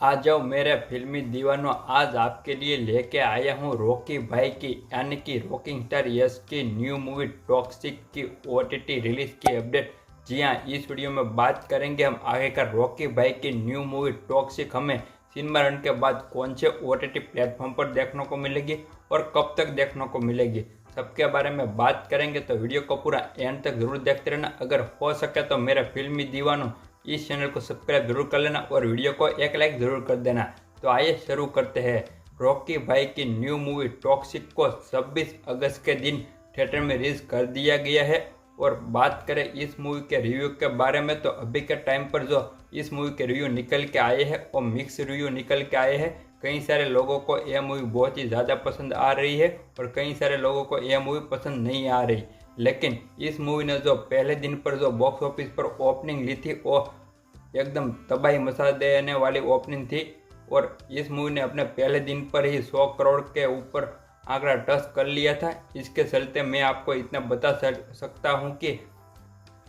आ जाओ मेरे फिल्मी दीवानों, आज आपके लिए लेके आया हूँ रॉकी भाई की यानी कि रॉकिंग स्टार यश की न्यू मूवी टॉक्सिक की ओटीटी रिलीज की अपडेट। जी हाँ, इस वीडियो में बात करेंगे हम आगे का रॉकी भाई की न्यू मूवी टॉक्सिक हमें सिनेमा रन के बाद कौन से ओटीटी प्लेटफॉर्म पर देखने को मिलेगी और कब तक देखने को मिलेगी, सबके बारे में बात करेंगे। तो वीडियो को पूरा एंड तक जरूर देखते रहना। अगर हो सके तो मेरे फिल्मी दीवानों इस चैनल को सब्सक्राइब जरूर कर लेना और वीडियो को एक लाइक जरूर कर देना। तो आइए शुरू करते हैं। रॉकी भाई की न्यू मूवी टॉक्सिक को 26 अगस्त के दिन थिएटर में रिलीज कर दिया गया है। और बात करें इस मूवी के रिव्यू के बारे में, तो अभी के टाइम पर जो इस मूवी के रिव्यू निकल के आए हैं वो मिक्स रिव्यू निकल के आए हैं। कई सारे लोगों को यह मूवी बहुत ही ज़्यादा पसंद आ रही है और कई सारे लोगों को यह मूवी पसंद नहीं आ रही। लेकिन इस मूवी ने जो पहले दिन पर जो बॉक्स ऑफिस पर ओपनिंग ली थी वो एकदम तबाही मचा देने वाली ओपनिंग थी। और इस मूवी ने अपने पहले दिन पर ही 100 करोड़ के ऊपर आंकड़ा टच कर लिया था। इसके चलते मैं आपको इतना बता सकता हूँ कि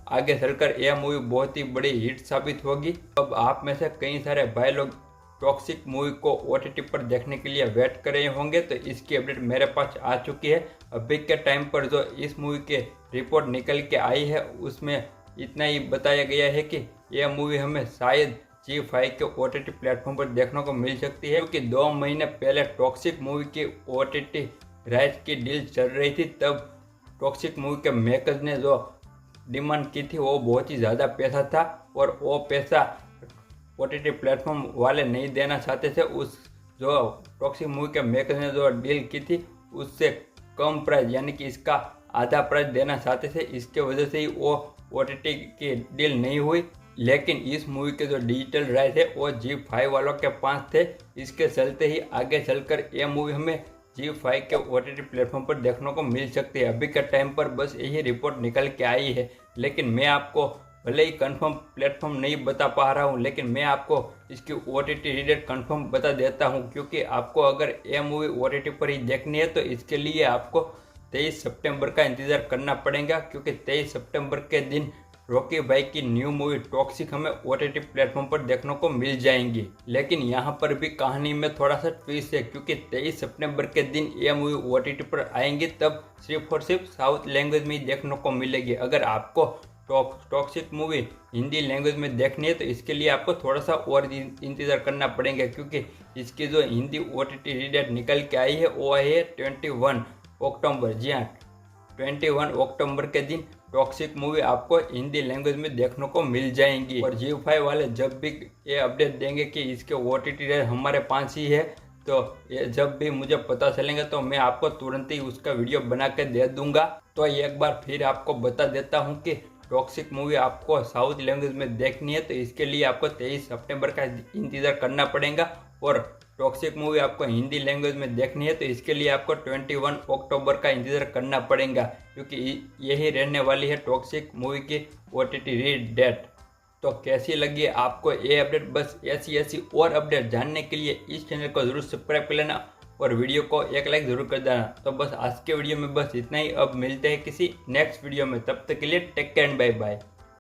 आगे चलकर यह मूवी बहुत ही बड़ी हिट साबित होगी। अब आप में से कई सारे भाई लोग टॉक्सिक मूवी को ओटीटी पर देखने के लिए वेट कर रहे होंगे, तो इसकी अपडेट मेरे पास आ चुकी है। अभी के टाइम पर जो इस मूवी के रिपोर्ट निकल के आई है उसमें इतना ही बताया गया है कि यह मूवी हमें शायद G5 के ओटीटी प्लेटफॉर्म पर देखने को मिल सकती है, क्योंकि 2 महीने पहले टॉक्सिक मूवी की ओटीटी राइट्स की डील चल रही थी। तब टॉक्सिक मूवी के मेकर्स ने जो डिमांड की थी वो बहुत ही ज़्यादा पैसा था और वो पैसा ओटीटी प्लेटफॉर्म वाले नहीं देना चाहते थे। उस जो टॉक्सिक मूवी के मेकर्स ने जो डील की थी उससे कम प्राइस यानी कि इसका आधा प्राइस देना चाहते थे। इसके वजह से ही वो ओटीटी की डील नहीं हुई। लेकिन इस मूवी के जो डिजिटल राइट है वो G5 वालों के पास थे। इसके चलते ही आगे चलकर यह मूवी हमें G5 के ओटीटी प्लेटफॉर्म पर देखने को मिल सकती है। अभी के टाइम पर बस यही रिपोर्ट निकल के आई है। लेकिन मैं आपको भले ही कंफर्म प्लेटफॉर्म नहीं बता पा रहा हूँ, लेकिन मैं आपको इसकी ओटीटी डेट कंफर्म बता देता हूँ, क्योंकि आपको अगर यह मूवी ओटीटी पर ही देखनी है तो इसके लिए आपको 23 सितंबर का इंतज़ार करना पड़ेगा, क्योंकि 23 सितंबर के दिन रॉकी भाई की न्यू मूवी टॉक्सिक हमें ओटीटी प्लेटफॉर्म पर देखने को मिल जाएंगी। लेकिन यहाँ पर भी कहानी में थोड़ा सा ट्विस्ट है, क्योंकि 23 सितंबर के दिन यह मूवी ओटीटी पर आएंगी तब सिर्फ और सिर्फ साउथ लैंग्वेज में ही देखने को मिलेगी। अगर आपको टॉक्सिक मूवी हिंदी लैंग्वेज में देखनी है तो इसके लिए आपको थोड़ा सा और इंतज़ार करना पड़ेगा, क्योंकि इसकी जो हिंदी ओटीटी डेट निकल के आई है वो आई है 21 अक्टूबर। जी हाँ, 21 अक्टूबर के दिन टॉक्सिक मूवी आपको हिंदी लैंग्वेज में देखने को मिल जाएंगी। और G5 वाले जब भी ये अपडेट देंगे कि इसके ओटीटी डेट हमारे पास ही है, तो ये जब भी मुझे पता चलेगा तो मैं आपको तुरंत ही उसका वीडियो बना के दे दूंगा। तो एक बार फिर आपको बता देता हूँ कि टॉक्सिक मूवी आपको साउथ लैंग्वेज में देखनी है तो इसके लिए आपको 23 सितंबर का इंतज़ार करना पड़ेगा। और टॉक्सिक मूवी आपको हिंदी लैंग्वेज में देखनी है तो इसके लिए आपको 21 अक्टूबर का इंतज़ार करना पड़ेगा, क्योंकि यही रहने वाली है टॉक्सिक मूवी की ओटीटी डेट। तो कैसी लगी आपको ये अपडेट? बस ऐसी और अपडेट जानने के लिए इस चैनल को जरूर सब्सक्राइब कर लेना और वीडियो को एक लाइक जरूर कर देना। तो बस आज के वीडियो में बस इतना ही। अब मिलते हैं किसी नेक्स्ट वीडियो में, तब तक के लिए take care and bye bye.